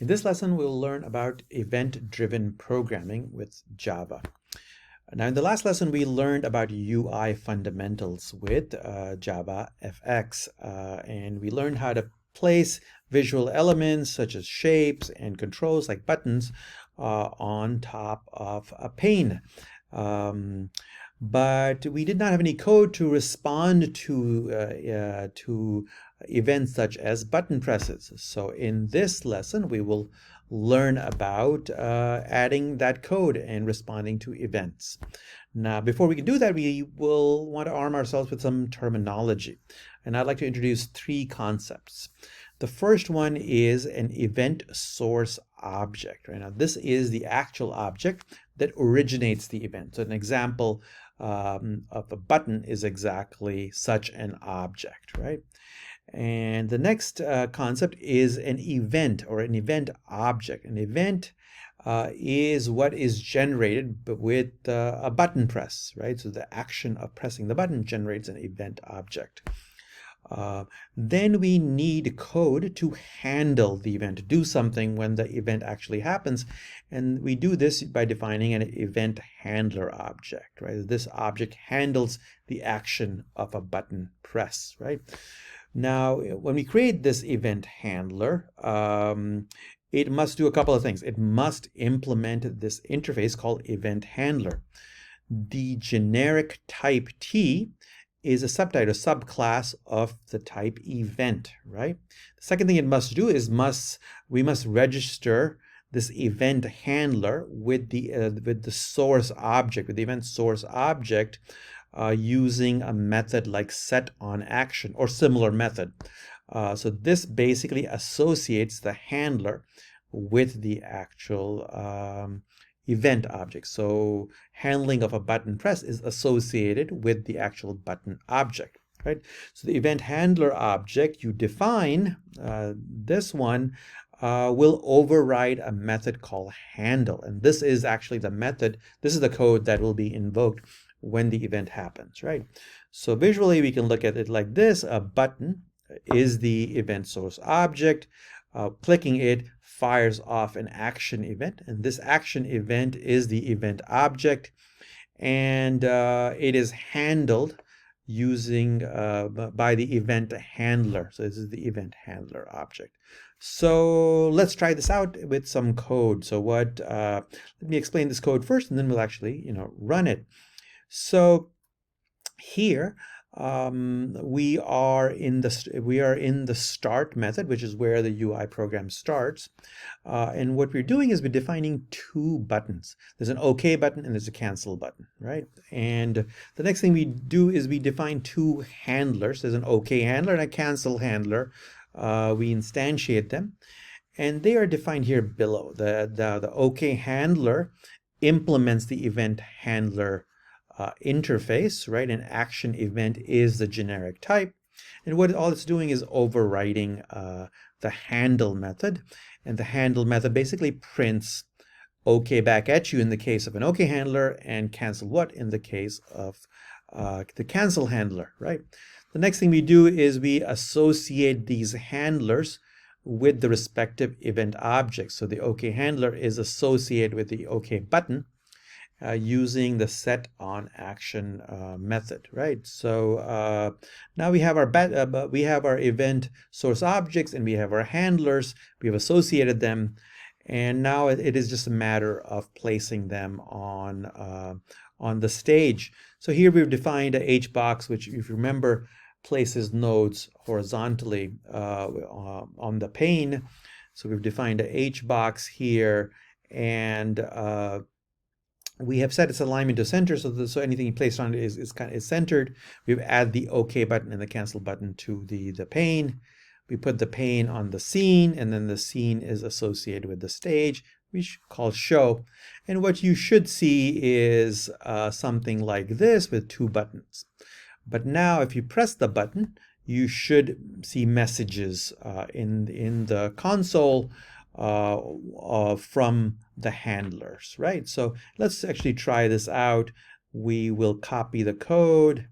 In this lesson, we'll learn about event-driven programming with Java. Now, in the last lesson, we learned about UI fundamentals with Java FX, and we learned how to place visual elements such as shapes and controls like buttons on top of a pane. But we did not have any code to respond to events such as button presses. So in this lesson, we will learn about adding that code and responding to events. Now, before we can do that, we will want to arm ourselves with some terminology. And I'd like to introduce three concepts. The first one is an event source object. Right now, this is the actual object that originates the event. So an example of a button is exactly such an object, right? And the next concept is an event or an event object. An event is what is generated with a button press, right? So the action of pressing the button generates an event object. Then we need code to handle the event, to do something when the event actually happens. And we do this by defining an event handler object, right? This object handles the action of a button press, right? Now, when we create this event handler, it must do a couple of things. It must implement this interface called event handler. The generic type T is a subtype, a subclass of the type event, right? The second thing it must do is we must register this event handler with the source object, with the event source object, using a method like setOnAction or similar method. So this basically associates the handler with the actual event object. So handling of a button press is associated with the actual button object, right? So the event handler object you define, this one will override a method called handle. And this is actually the method, this is the code that will be invoked when the event happens, right? So visually we can look at it like this. A button is the event source object. Clicking it fires off an action event, and this action event is the event object, and it is handled using by the event handler. So this is the event handler object. So let's try this out with some code. So let me explain this code first, and then we'll actually run it. So here we are in the start method, which is where the UI program starts. And what we're doing is we're defining two buttons. There's an OK button and there's a cancel button, right? And the next thing we do is we define two handlers. There's an OK handler and a cancel handler. We instantiate them, and they are defined here below. The OK handler implements the event handler interface, right? An action event is the generic type, and what all it's doing is overriding the handle method, and the handle method basically prints OK back at you in the case of an OK handler, and cancel what in the case of the cancel handler, right? The next thing we do is we associate these handlers with the respective event objects. So the OK handler is associated with the OK button, using the setOnAction method, right? So now we have our event source objects, and we have our handlers. We have associated them, and now it is just a matter of placing them on the stage. So here we've defined a HBox, which, if you remember, places nodes horizontally on the pane. So we've defined a HBox here, and we have set its alignment to center, so anything you place on it is centered. We've added the OK button and the cancel button to the pane. We put the pane on the scene, and then the scene is associated with the stage, which called show. And what you should see is something like this with two buttons. But now if you press the button, you should see messages in the console from the handlers, right? So let's actually try this out. We will copy the code,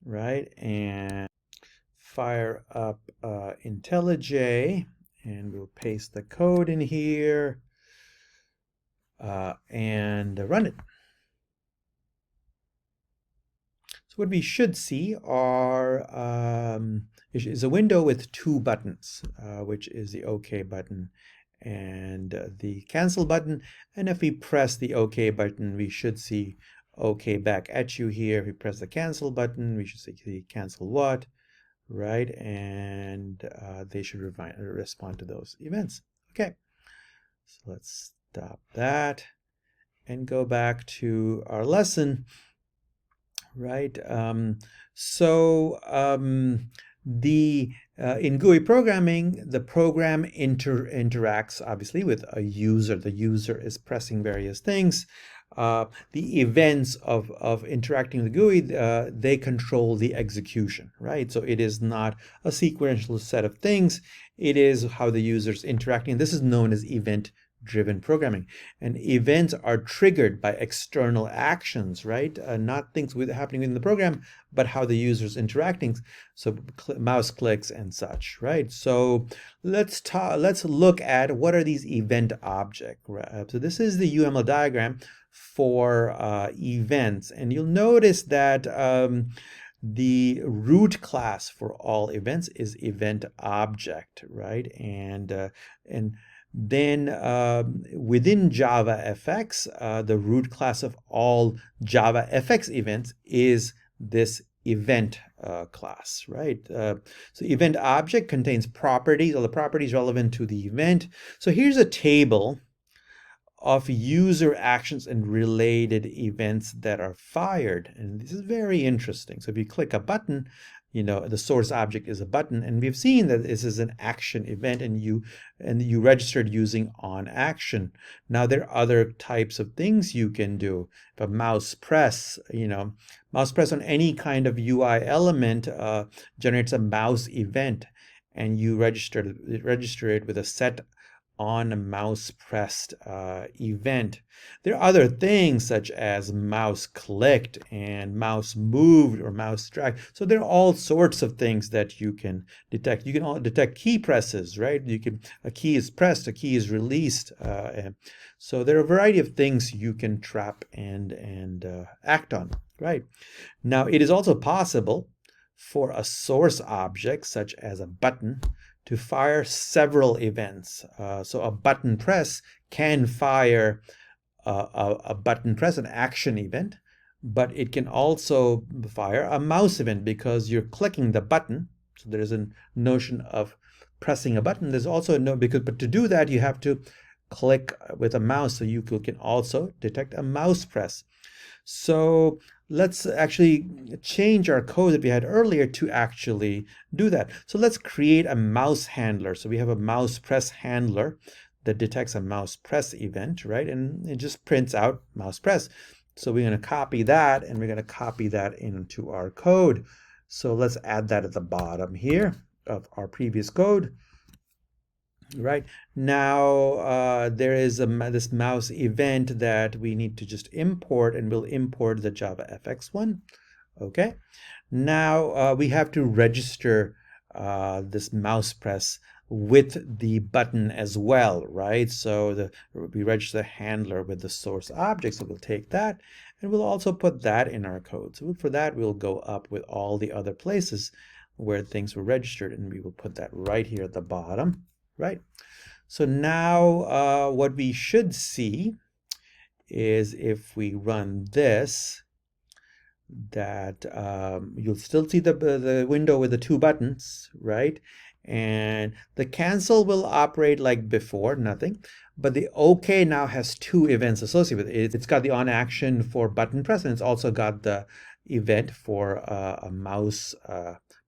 right, and fire up IntelliJ, and we'll paste the code in here and run it. So what we should see is a window with two buttons, which is the OK button and the cancel button. And if we press the OK button, we should see OK back at you here. If we press the cancel button, we should see cancel what, right? And they should respond to those events. Okay, so let's stop that and go back to our lesson. Right. In GUI programming, the program interacts obviously with a user. The user is pressing various things. The events of interacting with the GUI, they control the execution, right? So it is not a sequential set of things. It is how the user's interacting. This is known as event-driven programming. And events are triggered by external actions, right? Not things happening in the program, but how the user's interacting. So mouse clicks and such, right? So let's look at what are these event objects. Right? So this is the UML diagram for events, and you'll notice that the root class for all events is event object, right? And then within JavaFX, the root class of all JavaFX events is this event class, right? So event object contains properties, all the properties relevant to the event. So here's a table of user actions and related events that are fired. And this is very interesting. So if you click a button, you know, the source object is a button, and we've seen that this is an action event, and you registered using onAction. Now there are other types of things you can do. If a mouse press, you know, mouse press on any kind of UI element generates a mouse event, and you register it with a set on a mouse pressed event. There are other things such as mouse clicked and mouse moved or mouse dragged. So there are all sorts of things that you can detect. You can all detect key presses, right? A key is pressed, a key is released. So there are a variety of things you can trap and act on, right? Now it is also possible for a source object such as a button to fire several events. So a button press can fire a button press, an action event, but it can also fire a mouse event because you're clicking the button. So there's a notion of pressing a button. There's also but to do that, you have to click with a mouse. So you can also detect a mouse press. So let's actually change our code that we had earlier to actually do that. So let's create a mouse handler. So we have a mouse press handler that detects a mouse press event, right? And it just prints out mouse press. So we're going to copy that, and we're going to copy that into our code. So let's add that at the bottom here of our previous code. Right now, there is this mouse event that we need to just import, and we'll import the JavaFX one. Okay. Now we have to register this mouse press with the button as well, right? So we register the handler with the source object. So we'll take that, and we'll also put that in our code. So for that, we'll go up with all the other places where things were registered, and we will put that right here at the bottom. Right. So now what we should see is if we run this, that you'll still see the window with the two buttons, right? And the cancel will operate like before, nothing. But the OK now has two events associated with it. It's got the on action for button press, and it's also got the event for a mouse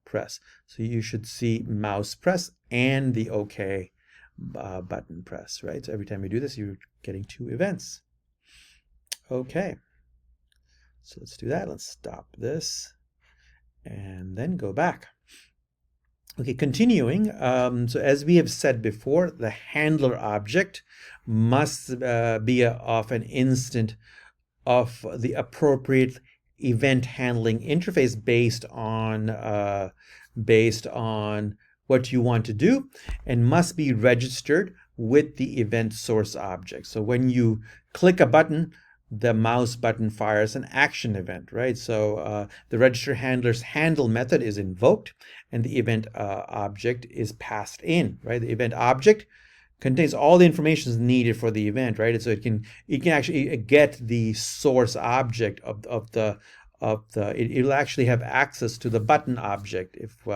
press. So you should see mouse press and the OK button press, right? So every time you do this, you're getting two events. Okay. So let's do that. Let's stop this and then go back. Okay, continuing. So as we have said before, the handler object must be of an instant of the appropriate event handling interface based on what you want to do and must be registered with the event source object. So when you click a button, the mouse button fires an action event, right? So the register handler's handle method is invoked and the event object is passed in, right? The event object contains all the information needed for the event, right? And so it can actually get the source object it'll actually have access to the button object if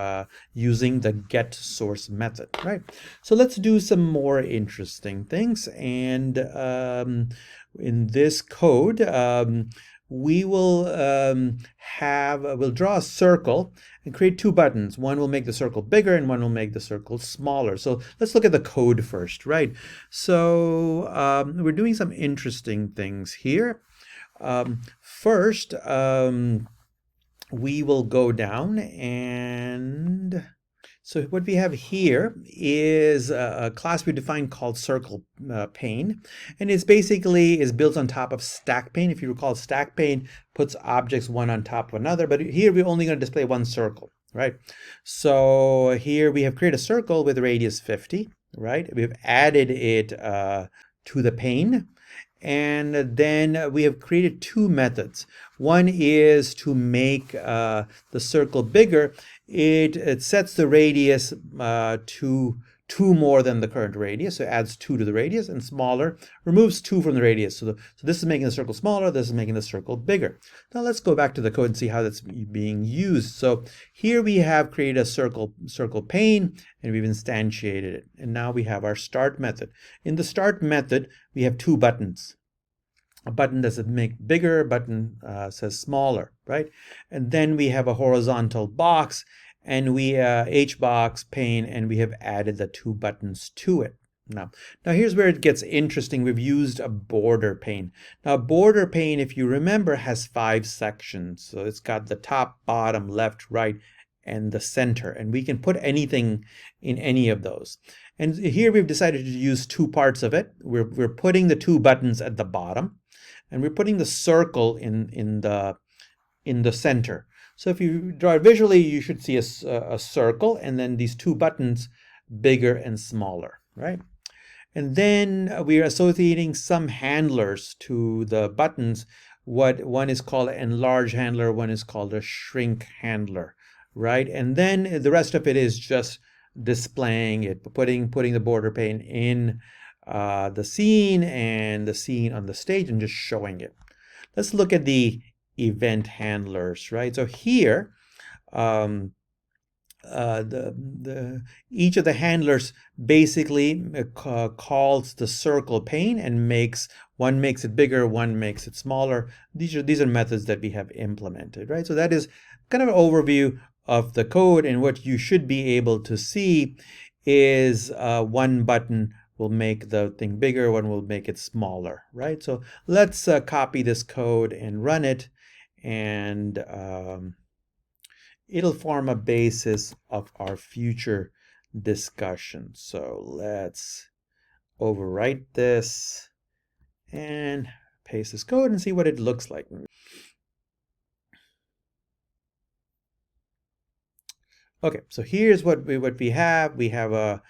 using the get source method, right? So let's do some more interesting things. And in this code, we will we'll draw a circle and create two buttons. One will make the circle bigger and one will make the circle smaller. So let's look at the code first, right? So we're doing some interesting things here. First, we will go down, and so what we have here is a class we defined called circle pane, and it's basically is built on top of stack pane. If you recall, stack pane puts objects one on top of another, but here we're only going to display one circle, right? So here we have created a circle with radius 50, right? We've added it to the pane. And then we have created two methods. One is to make the circle bigger. It sets the radius to 2 more than the current radius, so it adds 2 to the radius, and smaller removes 2 from the radius. So this is making the circle smaller, this is making the circle bigger. Now let's go back to the code and see how that's being used. So here we have created a circle pane, and we've instantiated it. And now we have our start method. In the start method, we have two buttons. A button that says make bigger, a button says smaller, right? And then we have a horizontal box, and we hbox pane, and we have added the two buttons to it. Now here's where it gets interesting. We've used a border pane. Now, border pane, if you remember, has 5 sections. So it's got the top, bottom, left, right, and the center. And we can put anything in any of those. And here we've decided to use 2 parts of it. We're putting the 2 buttons at the bottom, and we're putting the circle in the center. So if you draw it visually, you should see a circle, and then these 2 buttons, bigger and smaller, right? And then we are associating some handlers to the buttons. One is called an enlarge handler, one is called a shrink handler, right? And then the rest of it is just displaying it, putting the border pane in the scene and the scene on the stage and just showing it. Let's look at the event handlers, right? So here, each of the handlers basically calls the circle pane and one makes it bigger, one makes it smaller. These are methods that we have implemented, right? So that is kind of an overview of the code, and what you should be able to see is one button will make the thing bigger, one will make it smaller, right? So let's copy this code and run it, and it'll form a basis of our future discussion. So let's overwrite this and paste this code and see what it looks like. Okay, so here's what we have. We have a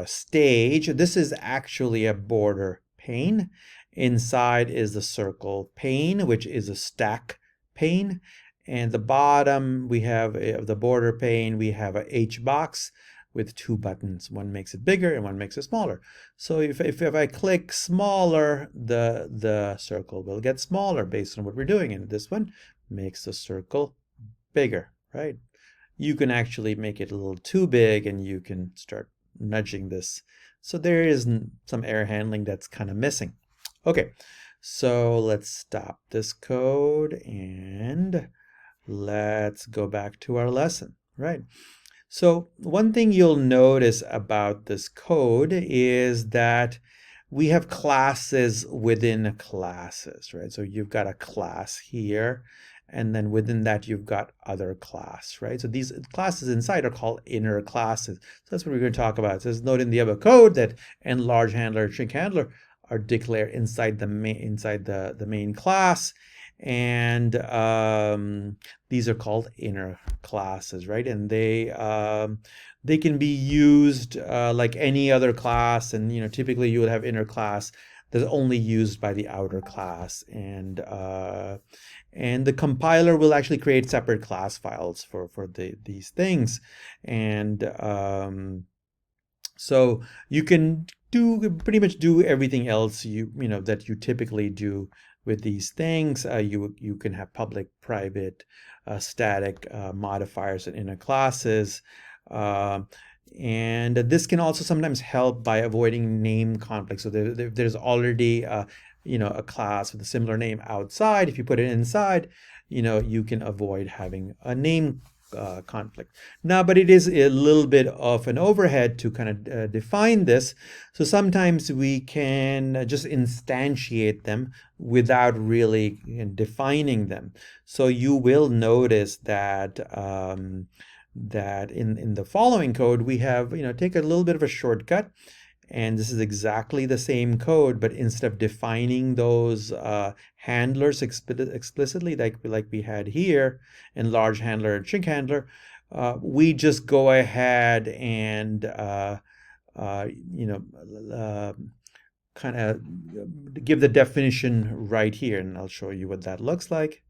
stage. This is actually a border pane. Inside is the circle pane, which is a stack pane. And the bottom, we have the border pane, we have a hbox with 2 buttons. One makes it bigger and one makes it smaller. So if I click smaller, the circle will get smaller based on what we're doing. And this one makes the circle bigger, right? You can actually make it a little too big, and you can start nudging this. So there is some error handling that's kind of missing. Okay, so let's stop this code and let's go back to our lesson, right? So one thing you'll notice about this code is that we have classes within classes, right? So you've got a class here, and then within that you've got other class, right? So these classes inside are called inner classes. So that's what we're going to talk about. It says, note in the other code that enlarge handler and shrink handler are declared inside the main class, and these are called inner classes, right? And they can be used like any other class, and typically you would have inner class that's only used by the outer class, and the compiler will actually create separate class files for these things, and so you can pretty much do everything else that you typically do with these things. You can have public, private, static modifiers and inner classes. And this can also sometimes help by avoiding name conflicts. So there's already a class with a similar name outside. If you put it inside, you can avoid having a name conflict. Now, but it is a little bit of an overhead to kind of define this. So sometimes we can just instantiate them without really defining them. So you will notice that that in the following code we have take a little bit of a shortcut, and this is exactly the same code, but instead of defining those handlers explicitly like we had here in large handler and chink handler, we just go ahead and kind of give the definition right here, and I'll show you what that looks like.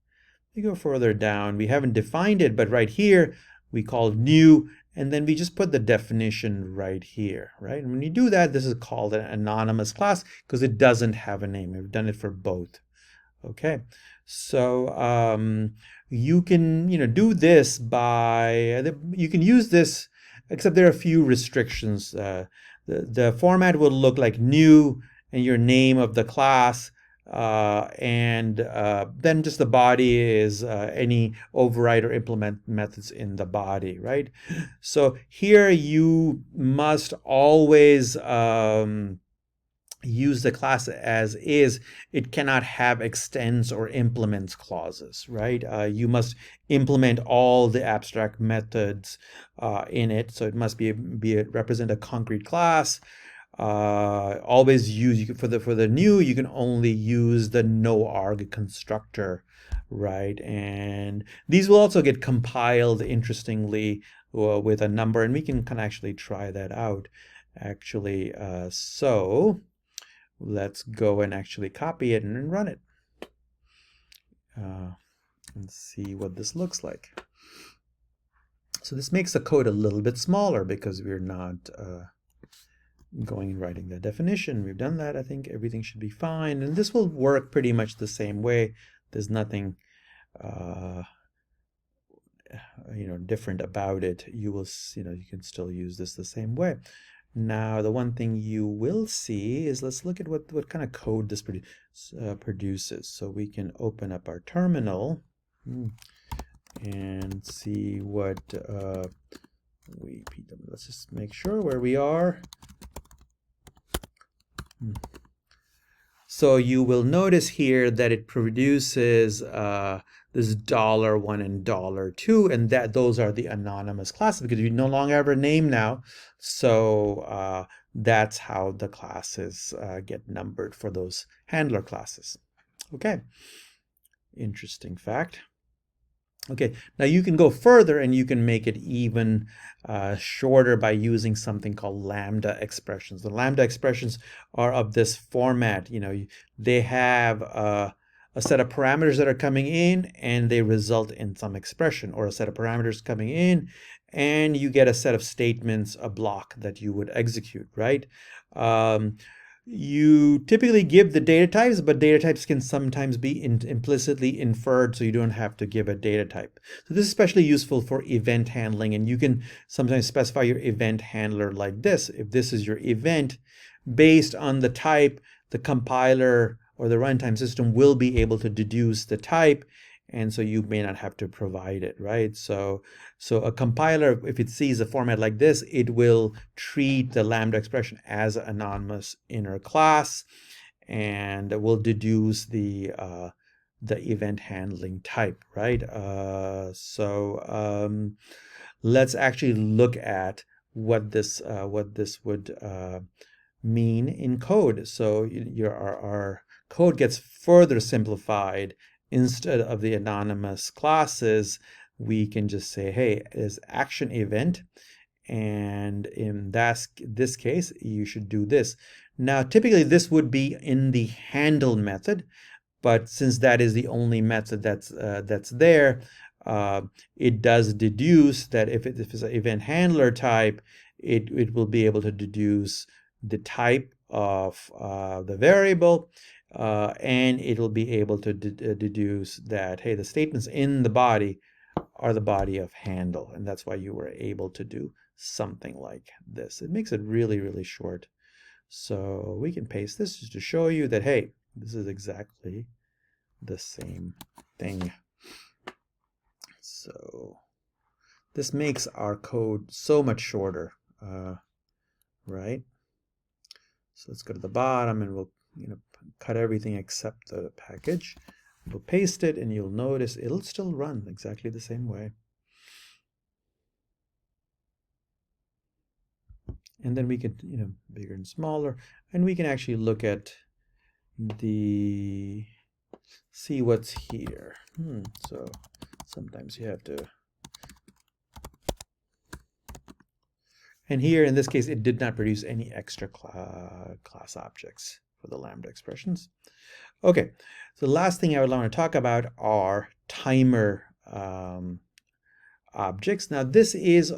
We go further down, we haven't defined it, but right here we call new, and then we just put the definition right here, right? And when you do that, this is called an anonymous class because it doesn't have a name. We've done it for both. Okay, so you can do this by you can use this, except there are a few restrictions. The format will look like new and your name of the class. And then just the body is any override or implement methods in the body, right? So here you must always use the class as is. It cannot have extends or implements clauses, right? You must implement all the abstract methods in it. So it must represent a concrete class. Always use for the new, you can only use the no-arg constructor, right? And these will also get compiled interestingly with a number, and we can actually try that out actually. So let's go and actually copy it and run it and see what this looks like. So this makes the code a little bit smaller because we're not going and writing the definition. We've done that. I think everything should be fine, and this will work pretty much the same way. There's nothing different about it. You will you can still use this the same way. Now the one thing you will see is, let's look at what kind of code this produces. So we can open up our terminal and see what let's just make sure where we are. So you will notice here that it produces this $1 and $2, and those are the anonymous classes because you no longer have a name now. So that's how the classes get numbered for those handler classes. Okay, interesting fact. Okay, now you can go further and you can make it even shorter by using something called Lambda expressions. The Lambda expressions are of this format. They have a set of parameters that are coming in and they result in some expression, or a set of parameters coming in and you get a set of statements, a block that you would execute, right? You typically give the data types, but data types can sometimes be implicitly inferred, so you don't have to give a data type. So this is especially useful for event handling, and you can sometimes specify your event handler like this. If this is your event, based on the type, the compiler or the runtime system will be able to deduce the type, and so you may not have to provide it, right? So a compiler, if it sees a format like this, it will treat the Lambda expression as an anonymous inner class and will deduce the event handling type, right? Let's actually look at what this would mean in code. So our code gets further simplified instead of the anonymous classes, we can just say, hey, there's action event, and in this case, you should do this. Now, typically this would be in the handle method, but since that is the only method that's there, it does deduce that if it's an event handler type, it will be able to deduce the type of the variable, and it'll be able to deduce that, hey, the statements in the body are the body of handle, and that's why you were able to do something like this. It makes it really, really short. So we can paste this just to show you that, hey, this is exactly the same thing. So this makes our code so much shorter, right? So let's go to the bottom and we'll cut everything except the package. We'll paste it, and you'll notice it'll still run exactly the same way. And then we can, bigger and smaller, and we can actually look at see what's here. So sometimes you have to, and here in this case, it did not produce any extra class objects for the Lambda expressions. Okay, so the last thing I would want to talk about are timer objects. Now this is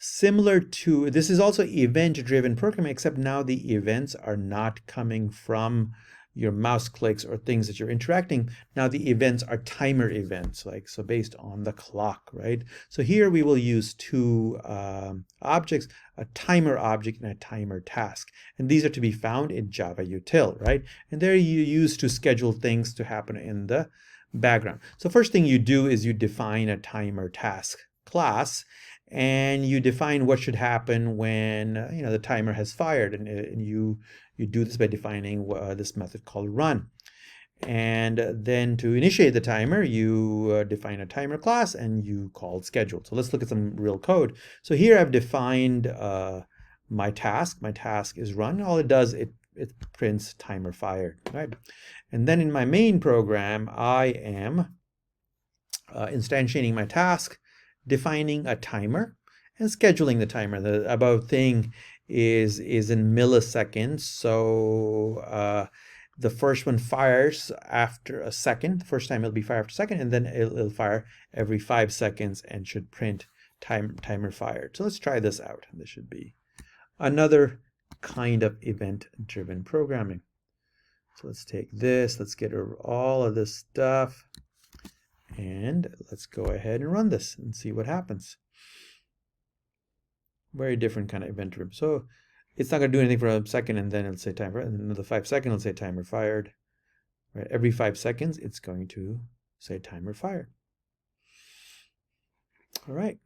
similar to, this is also event-driven programming, except now the events are not coming from your mouse clicks or things that you're interacting. Now the events are timer events, so based on the clock, right? So here we will use two objects, a timer object and a timer task. And these are to be found in Java util, right? And they're used to schedule things to happen in the background. So first thing you do is you define a timer task class, and you define what should happen when the timer has fired, and you do this by defining this method called run. And then to initiate the timer, you define a timer class and you call schedule. So let's look at some real code. So here I've defined my task. My task is run. All it does, it prints timer fired, right? And then in my main program, I am instantiating my task, defining a timer, and scheduling the timer. The above thing is in milliseconds. So the first one fires after a second. The first time it'll be fired after a second, and then it'll fire every 5 seconds and should print timer fired. So let's try this out. This should be another kind of event-driven programming. So let's take this, let's get rid of all of this stuff, and let's go ahead and run this and see what happens. Very different kind of event-driven. So it's not going to do anything for a second, and then it'll say timer, and then another 5 seconds, it'll say timer fired. Right? Every 5 seconds, it's going to say timer fired. All right.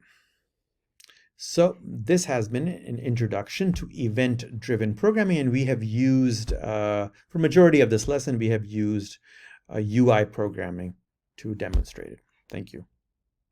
So this has been an introduction to event-driven programming, and we have used, for majority of this lesson, we have used UI programming to demonstrate it. Thank you.